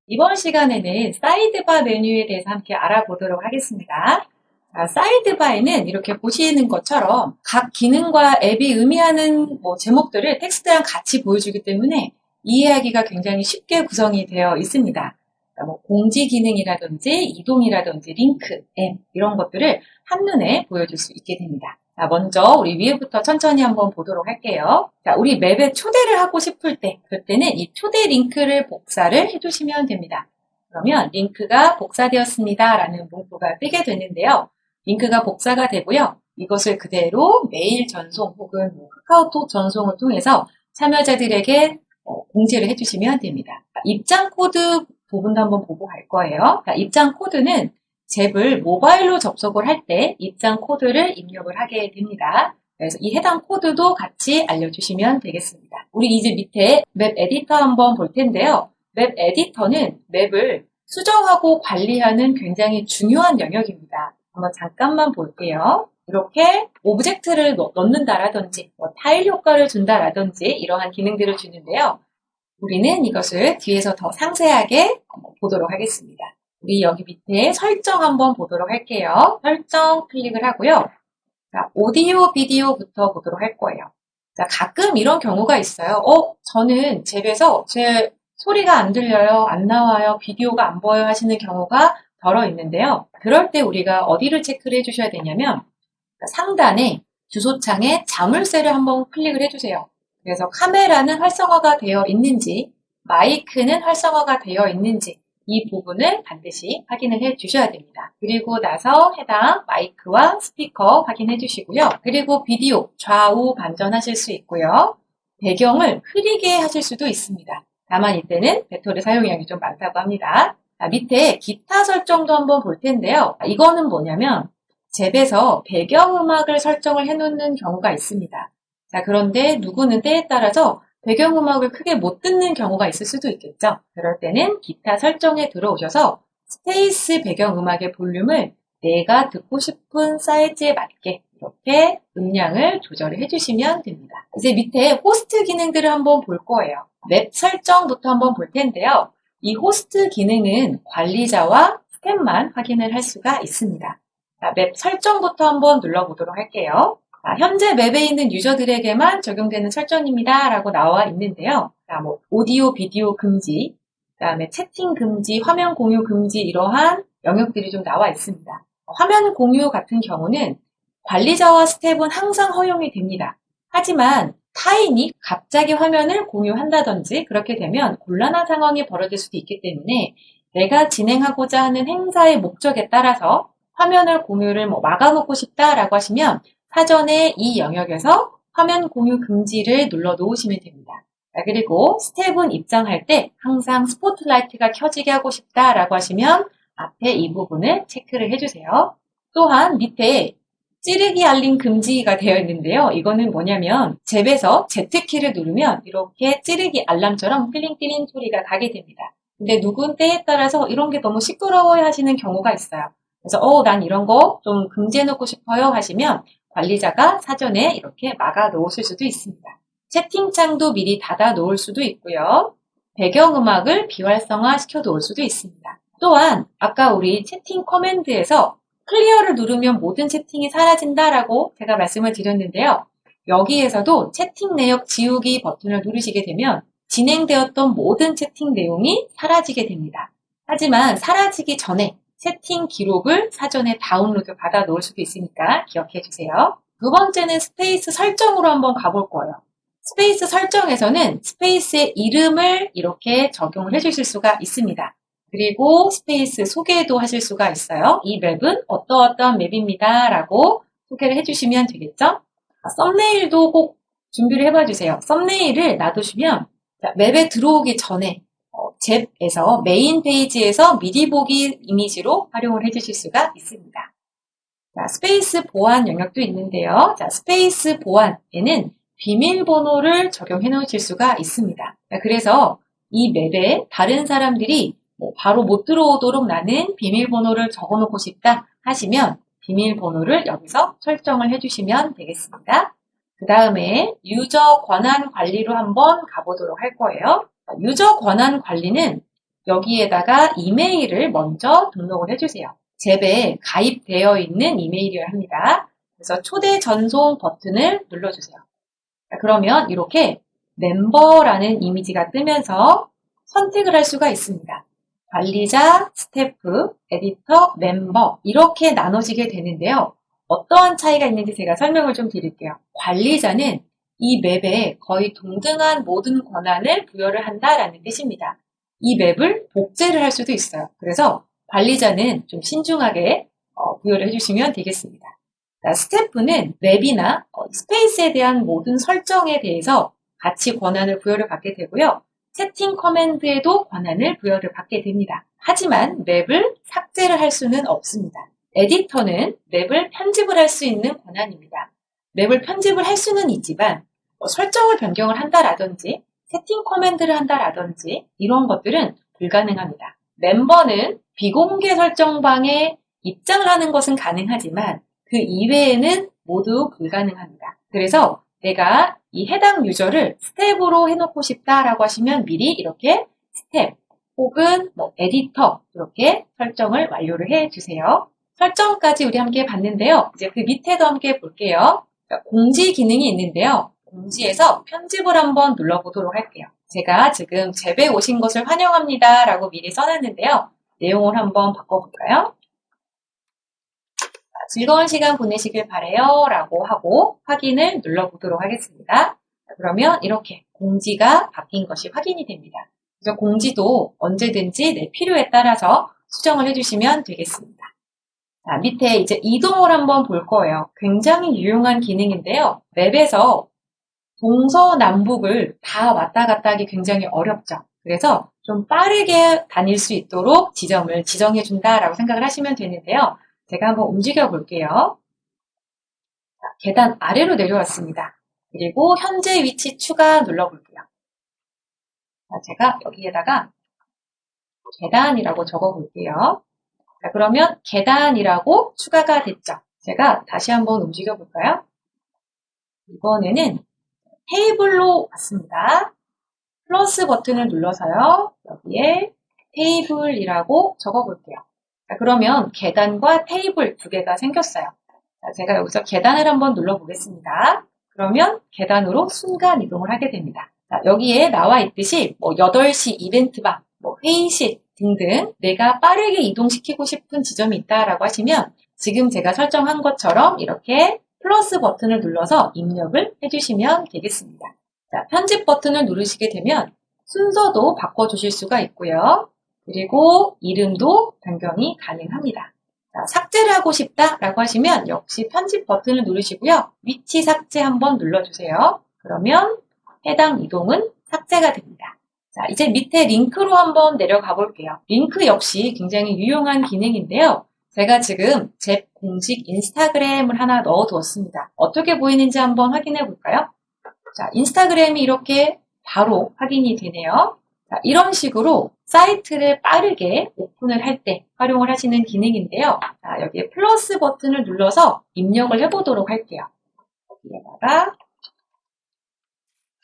이번 시간에는 사이드바 메뉴에 대해서 함께 알아보도록 하겠습니다. 사이드바에는 이렇게 보시는 것처럼 각 기능과 앱이 의미하는 제목들을 텍스트랑 같이 보여주기 때문에 이해하기가 굉장히 쉽게 구성이 되어 있습니다. 공지 기능이라든지 이동이라든지 링크, 앱 이런 것들을 한눈에 보여줄 수 있게 됩니다. 먼저 우리 위에부터 천천히 한번 보도록 할게요. 우리 맵에 초대를 하고 싶을 때, 그때는 이 초대 링크를 복사를 해주시면 됩니다. 그러면 링크가 복사되었습니다 라는 문구가 뜨게 되는데요. 링크가 복사가 되고요. 이것을 그대로 메일 전송 혹은 카카오톡 전송을 통해서 참여자들에게 공지를 해주시면 됩니다. 입장 코드 부분도 한번 보고 갈 거예요. 입장 코드는 잽을 모바일로 접속을 할 때 입장 코드를 입력을 하게 됩니다. 그래서 이 해당 코드도 같이 알려주시면 되겠습니다. 우리 이제 밑에 맵 에디터 한번 볼 텐데요. 맵 에디터는 맵을 수정하고 관리하는 굉장히 중요한 영역입니다. 한번 잠깐만 볼게요. 이렇게 오브젝트를 넣는다라든지 타일 효과를 준다라든지 이러한 기능들을 주는데요. 우리는 이것을 뒤에서 더 상세하게 보도록 하겠습니다. 우리 여기 밑에 설정 한번 보도록 할게요. 설정 클릭을 하고요. 자, 오디오, 비디오부터 보도록 할 거예요. 자, 가끔 이런 경우가 있어요. 저는 잽에서 제 소리가 안 들려요, 안 나와요, 비디오가 안 보여요 하시는 경우가 덜어 있는데요. 그럴 때 우리가 어디를 체크를 해주셔야 되냐면 상단에 주소창에 자물쇠를 한번 클릭을 해주세요. 그래서 카메라는 활성화가 되어 있는지, 마이크는 활성화가 되어 있는지 이 부분을 반드시 확인을 해 주셔야 됩니다. 그리고 나서 해당 마이크와 스피커 확인해 주시고요. 그리고 비디오 좌우 반전하실 수 있고요. 배경을 흐리게 하실 수도 있습니다. 다만 이때는 배터리 사용량이 좀 많다고 합니다. 밑에 기타 설정도 한번 볼 텐데요. 이거는 뭐냐면 잽에서 배경음악을 설정을 해놓는 경우가 있습니다. 자, 그런데 누구는 때에 따라서 배경음악을 크게 못 듣는 경우가 있을 수도 있겠죠. 그럴 때는 기타 설정에 들어오셔서 스페이스 배경음악의 볼륨을 내가 듣고 싶은 사이즈에 맞게 이렇게 음량을 조절을 해주시면 됩니다. 이제 밑에 호스트 기능들을 한번 볼 거예요. 맵 설정부터 한번 볼 텐데요. 이 호스트 기능은 관리자와 스탭만 확인을 할 수가 있습니다. 자, 맵 설정부터 한번 눌러보도록 할게요. 자, 현재 맵에 있는 유저들에게만 적용되는 설정입니다 라고 나와 있는데요. 자, 오디오, 비디오 금지, 그 다음에 채팅 금지, 화면 공유 금지 이러한 영역들이 좀 나와 있습니다. 화면 공유 같은 경우는 관리자와 스텝은 항상 허용이 됩니다. 하지만 타인이 갑자기 화면을 공유한다든지 그렇게 되면 곤란한 상황이 벌어질 수도 있기 때문에 내가 진행하고자 하는 행사의 목적에 따라서 화면을 공유를 막아놓고 싶다라고 하시면 사전에 이 영역에서 화면 공유 금지를 눌러 놓으시면 됩니다. 그리고 스텝은 입장할 때 항상 스포트라이트가 켜지게 하고 싶다라고 하시면 앞에 이 부분을 체크를 해주세요. 또한 밑에 찌르기 알림 금지가 되어 있는데요. 이거는 뭐냐면 잽에서 Z키를 누르면 이렇게 찌르기 알람처럼 띠링띠링 소리가 가게 됩니다. 근데 누군 때에 따라서 이런 게 너무 시끄러워요 하시는 경우가 있어요. 그래서 난 이런 거 좀 금지해 놓고 싶어요 하시면 관리자가 사전에 이렇게 막아 놓으실 수도 있습니다. 채팅창도 미리 닫아 놓을 수도 있고요. 배경음악을 비활성화 시켜 놓을 수도 있습니다. 또한 아까 우리 채팅 커맨드에서 클리어를 누르면 모든 채팅이 사라진다라고 제가 말씀을 드렸는데요. 여기에서도 채팅 내역 지우기 버튼을 누르시게 되면 진행되었던 모든 채팅 내용이 사라지게 됩니다. 하지만 사라지기 전에 채팅 기록을 사전에 다운로드 받아 놓을 수도 있으니까 기억해 주세요. 두 번째는 스페이스 설정으로 한번 가볼 거예요. 스페이스 설정에서는 스페이스의 이름을 이렇게 적용을 해주실 수가 있습니다. 그리고 스페이스 소개도 하실 수가 있어요. 이 맵은 어떠어떠한 맵입니다 라고 소개를 해주시면 되겠죠. 썸네일도 꼭 준비를 해봐 주세요. 썸네일을 놔두시면 맵에 들어오기 전에 잽에서 메인 페이지에서 미리 보기 이미지로 활용을 해주실 수가 있습니다. 자, 스페이스 보안 영역도 있는데요. 자, 스페이스 보안에는 비밀번호를 적용해 놓으실 수가 있습니다. 자, 그래서 이 맵에 다른 사람들이 바로 못 들어오도록 나는 비밀번호를 적어 놓고 싶다 하시면 비밀번호를 여기서 설정을 해주시면 되겠습니다. 그 다음에 유저 권한 관리로 한번 가보도록 할 거예요. 유저 권한 관리는 여기에다가 이메일을 먼저 등록을 해주세요. 잽에 가입되어 있는 이메일이어야 합니다. 그래서 초대 전송 버튼을 눌러주세요. 그러면 이렇게 멤버라는 이미지가 뜨면서 선택을 할 수가 있습니다. 관리자, 스태프, 에디터, 멤버 이렇게 나눠지게 되는데요. 어떠한 차이가 있는지 제가 설명을 좀 드릴게요. 관리자는 이 맵에 거의 동등한 모든 권한을 부여를 한다라는 뜻입니다. 이 맵을 복제를 할 수도 있어요. 그래서 관리자는 좀 신중하게 부여를 해주시면 되겠습니다. 스태프는 맵이나 스페이스에 대한 모든 설정에 대해서 같이 권한을 부여를 받게 되고요. 세팅 커맨드에도 권한을 부여를 받게 됩니다. 하지만 맵을 삭제를 할 수는 없습니다. 에디터는 맵을 편집을 할 수 있는 권한입니다. 맵을 편집을 할 수는 있지만 설정을 변경을 한다라든지 세팅 커맨드를 한다라든지 이런 것들은 불가능합니다. 멤버는 비공개 설정방에 입장을 하는 것은 가능하지만 그 이외에는 모두 불가능합니다. 그래서 내가 이 해당 유저를 스텝으로 해놓고 싶다라고 하시면 미리 이렇게 스텝 혹은 에디터 이렇게 설정을 완료를 해주세요. 설정까지 우리 함께 봤는데요. 이제 그 밑에도 함께 볼게요. 공지 기능이 있는데요. 공지에서 편집을 한번 눌러보도록 할게요. 제가 지금 잽에 오신 것을 환영합니다 라고 미리 써놨는데요. 내용을 한번 바꿔볼까요? 즐거운 시간 보내시길 바래요 라고 하고 확인을 눌러보도록 하겠습니다. 그러면 이렇게 공지가 바뀐 것이 확인이 됩니다. 그래서 공지도 언제든지 내 필요에 따라서 수정을 해주시면 되겠습니다. 자, 밑에 이제 이동을 한번 볼 거예요. 굉장히 유용한 기능인데요. 맵에서 동서남북을 다 왔다 갔다 하기 굉장히 어렵죠. 그래서 좀 빠르게 다닐 수 있도록 지점을 지정해준다라고 생각을 하시면 되는데요. 제가 한번 움직여 볼게요. 자, 계단 아래로 내려왔습니다. 그리고 현재 위치 추가 눌러볼게요. 자, 제가 여기에다가 계단이라고 적어 볼게요. 자, 그러면 계단이라고 추가가 됐죠. 제가 다시 한번 움직여 볼까요? 이번에는 테이블로 왔습니다. 플러스 버튼을 눌러서요. 여기에 테이블이라고 적어 볼게요. 자, 그러면 계단과 테이블 두 개가 생겼어요. 자, 제가 여기서 계단을 한번 눌러보겠습니다. 그러면 계단으로 순간 이동을 하게 됩니다. 자, 여기에 나와 있듯이 8시 이벤트방, 회의실 등등 내가 빠르게 이동시키고 싶은 지점이 있다라고 하시면 지금 제가 설정한 것처럼 이렇게 플러스 버튼을 눌러서 입력을 해주시면 되겠습니다. 자, 편집 버튼을 누르시게 되면 순서도 바꿔주실 수가 있고요. 그리고 이름도 변경이 가능합니다. 자, 삭제를 하고 싶다라고 하시면 역시 편집 버튼을 누르시고요. 위치 삭제 한번 눌러주세요. 그러면 해당 이동은 삭제가 됩니다. 자, 이제 밑에 링크로 한번 내려가 볼게요. 링크 역시 굉장히 유용한 기능인데요. 제가 지금 제 공식 인스타그램을 하나 넣어두었습니다. 어떻게 보이는지 한번 확인해 볼까요? 자, 인스타그램이 이렇게 바로 확인이 되네요. 자, 이런 식으로 사이트를 빠르게 오픈을 할 때 활용을 하시는 기능인데요. 자, 여기에 플러스 버튼을 눌러서 입력을 해보도록 할게요. 여기에다가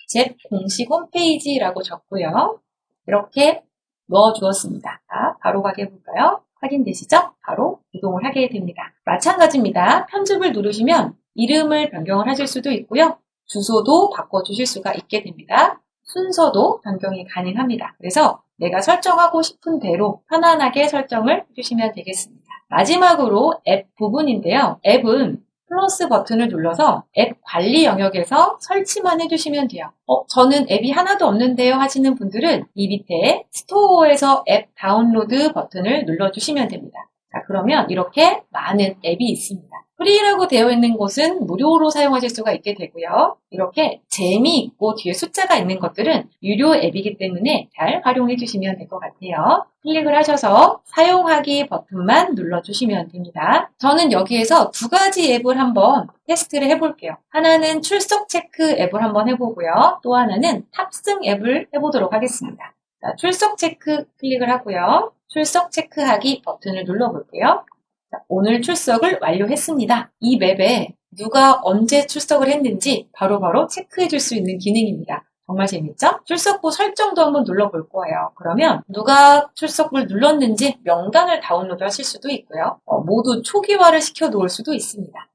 제 공식 홈페이지라고 적고요. 이렇게 넣어주었습니다. 자, 바로 가게 해볼까요? 확인되시죠? 바로 이동을 하게 됩니다. 마찬가지입니다. 편집을 누르시면 이름을 변경을 하실 수도 있고요. 주소도 바꿔주실 수가 있게 됩니다. 순서도 변경이 가능합니다. 그래서 내가 설정하고 싶은 대로 편안하게 설정을 해주시면 되겠습니다. 마지막으로 앱 부분인데요. 앱은 플러스 버튼을 눌러서 앱 관리 영역에서 설치만 해주시면 돼요. 저는 앱이 하나도 없는데요 하시는 분들은 이 밑에 스토어에서 앱 다운로드 버튼을 눌러주시면 됩니다. 자, 그러면 이렇게 많은 앱이 있습니다. 프리라고 되어 있는 곳은 무료로 사용하실 수가 있게 되고요. 이렇게 재미있고 뒤에 숫자가 있는 것들은 유료 앱이기 때문에 잘 활용해 주시면 될 것 같아요. 클릭을 하셔서 사용하기 버튼만 눌러주시면 됩니다. 저는 여기에서 두 가지 앱을 한번 테스트를 해볼게요. 하나는 출석 체크 앱을 한번 해보고요. 또 하나는 탑승 앱을 해보도록 하겠습니다. 자, 출석 체크 클릭을 하고요. 출석 체크하기 버튼을 눌러볼게요. 자, 오늘 출석을 완료했습니다. 이 맵에 누가 언제 출석을 했는지 바로바로 체크해 줄 수 있는 기능입니다. 정말 재밌죠? 출석부 설정도 한번 눌러볼 거예요. 그러면 누가 출석부를 눌렀는지 명단을 다운로드 하실 수도 있고요. 모두 초기화를 시켜 놓을 수도 있습니다.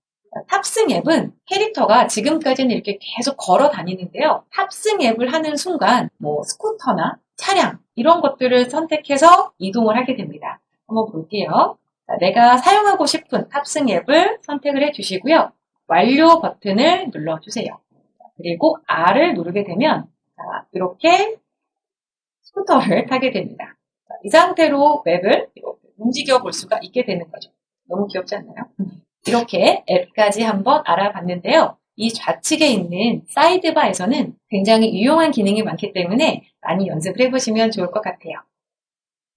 탑승 앱은 캐릭터가 지금까지는 이렇게 계속 걸어 다니는데요. 탑승 앱을 하는 순간 스쿠터나 차량 이런 것들을 선택해서 이동을 하게 됩니다. 한번 볼게요. 자, 내가 사용하고 싶은 탑승 앱을 선택을 해주시고요. 완료 버튼을 눌러주세요. 그리고 R을 누르게 되면 이렇게 스쿠터를 타게 됩니다. 자, 이 상태로 맵을 이렇게 움직여 볼 수가 있게 되는 거죠. 너무 귀엽지 않나요? 이렇게 앱까지 한번 알아봤는데요. 이 좌측에 있는 사이드바에서는 굉장히 유용한 기능이 많기 때문에 많이 연습을 해보시면 좋을 것 같아요.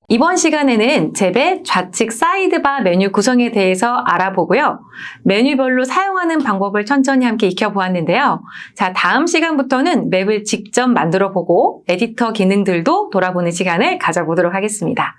이번 시간에는 잽의 좌측 사이드바 메뉴 구성에 대해서 알아보고요. 메뉴별로 사용하는 방법을 천천히 함께 익혀보았는데요. 자, 다음 시간부터는 맵을 직접 만들어 보고 에디터 기능들도 돌아보는 시간을 가져보도록 하겠습니다.